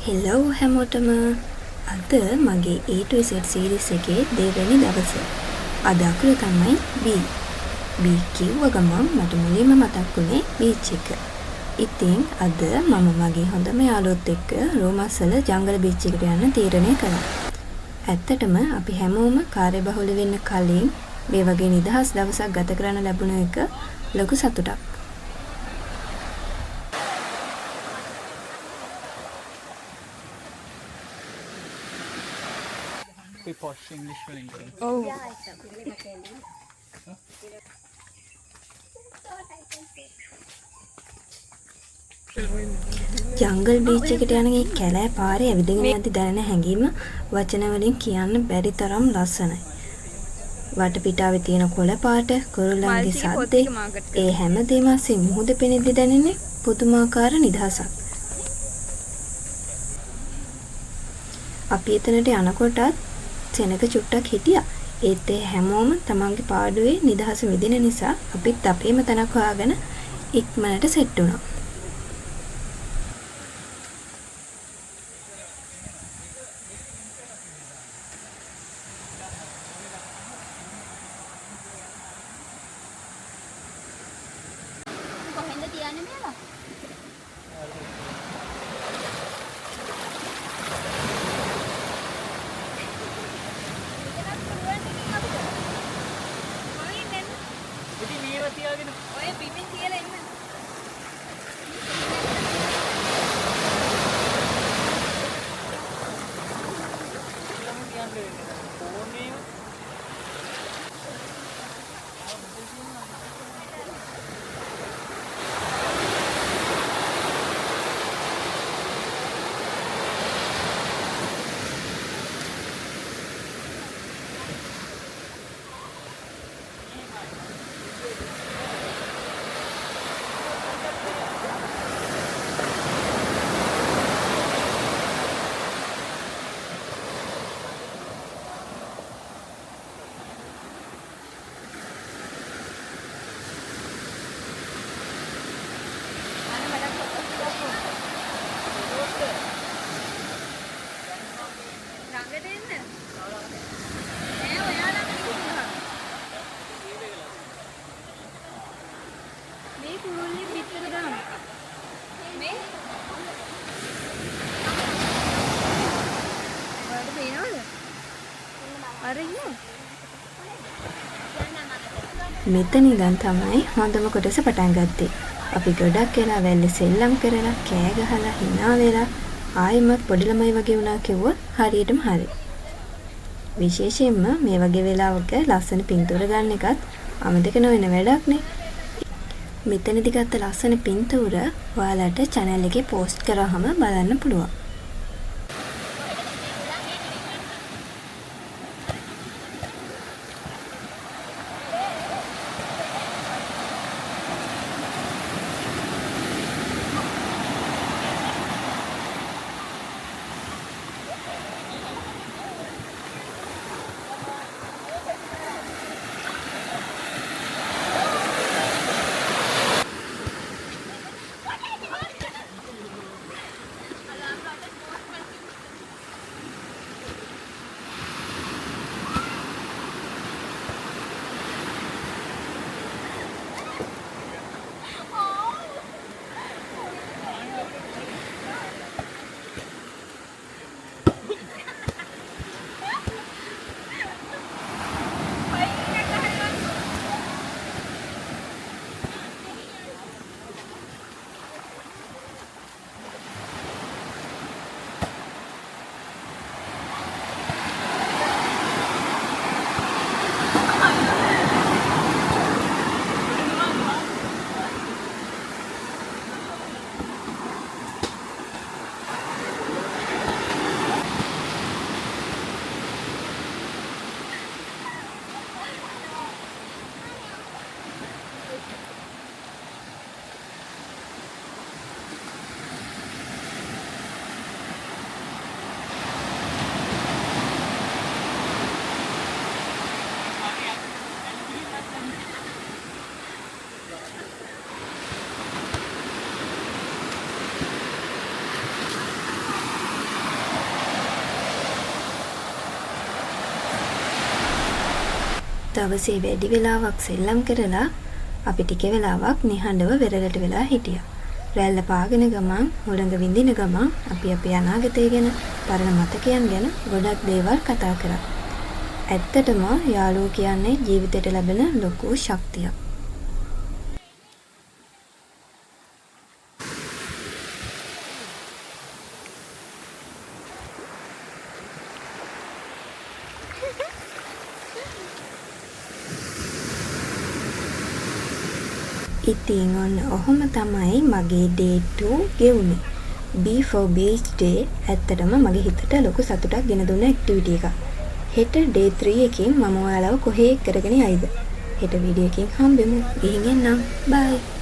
Hello හැමෝටම අද මගේ A to Z සීරීස් එකේ දෙවෙනි දවස. අද අකුර තමයි B. B කිව්ව ගමන් මට මුලින්ම මතක් වුණේ බීච් එක. ඉතින් අද මම මගේ හොඳම යාළුවොත් එක්ක රෝමස්සල ජංගල බීච් එකට යන්න තීරණය කළා. ඇත්තටම අපි හැමෝම කාර්යබහුල වෙන්න කලින් මේ වගේ නිදහස් දවසක් ගත කරන්න ලැබුණ එක ලොකු සතුටක්. posh English spelling. Oh. Jungle beach එකට යන මේ කැලෑ පාරේ ඇවිදගෙන යද්දි දැනෙන හැඟීම වචන වලින් කියන්න බැරි තරම් ලස්සනයි. වටපිටාවේ තියෙන කොළ පාට, කුරුල්ලන්ගේ සද්දේ, ඒ හැමදේම අස්සේ මුහුද පෙනෙද්දි දැනෙන්නේ පුදුමාකාර නිදහසක්. අපි එතනට යනකොටත් සෙනඟ චුට්ටක් හිටියා. ඒත් ඒ හැමෝම තමන්ගේ පාඩුවේ නිදහස විඳින නිසා අපිත් අපේම තැනක් හොයාගෙන ඉක්මනට සෙට් වුණා. කොහෙන්ද තියන්නේ මෙයාලා? ඔය පිටින් තියලා එන්න. මෙතන ඉඳන් තමයි හොඳම කොටස පටන් ගත්තේ. අපි ගොඩක් වෙලා වැල්ලේ සෙල්ලම් කරලා, කෑ ගහලා, hina වෙලා ආයෙමත් පොඩි ළමයි වගේ වුණා කිව්වොත් හරියටම හරි. විශේෂයෙන්ම මේ වගේ වෙලාවක ලස්සන පින්තූර ගන්න එකත් අමතක නොවන වැඩක් නේ. මෙතනදි ගත්ත ලස්සන පින්තූර ඔයාලට channel එකේ post කරාම බලන්න පුළුවන්. දවසේ වැඩි වෙලාවක් සෙල්ලම් කරලා අපි ටික වෙලාවක් නිහඬව වෙරළට වෙලා හිටියා. රැල්ල පාගෙන ගමන් හොළඟ විඳින ගමන් අපි අපේ අනාගතය ගැන පරණ මතකයන් ගැන ගොඩක් දේවල් කතා කරා. ඇත්තටම යාළුවෝ කියන්නේ ජීවිතයට ලැබෙන ලොකු ශක්තියක්. ඉතින් ඔන්න ඔහොම තමයි මගේ day 2 ගෙවුනේ. B for beach day ඇත්තටම මගේ හිතට ලොකු සතුටක් ගෙන දුන්න ඇක්ටිවිටි එකක්. හෙට day 3 එකකින් මම ඔයාලව කොහේ කරගෙන යයිද? හෙට වීඩියෝ එකකින් හම්බෙමු. ගිහින් එන්නම්. bye.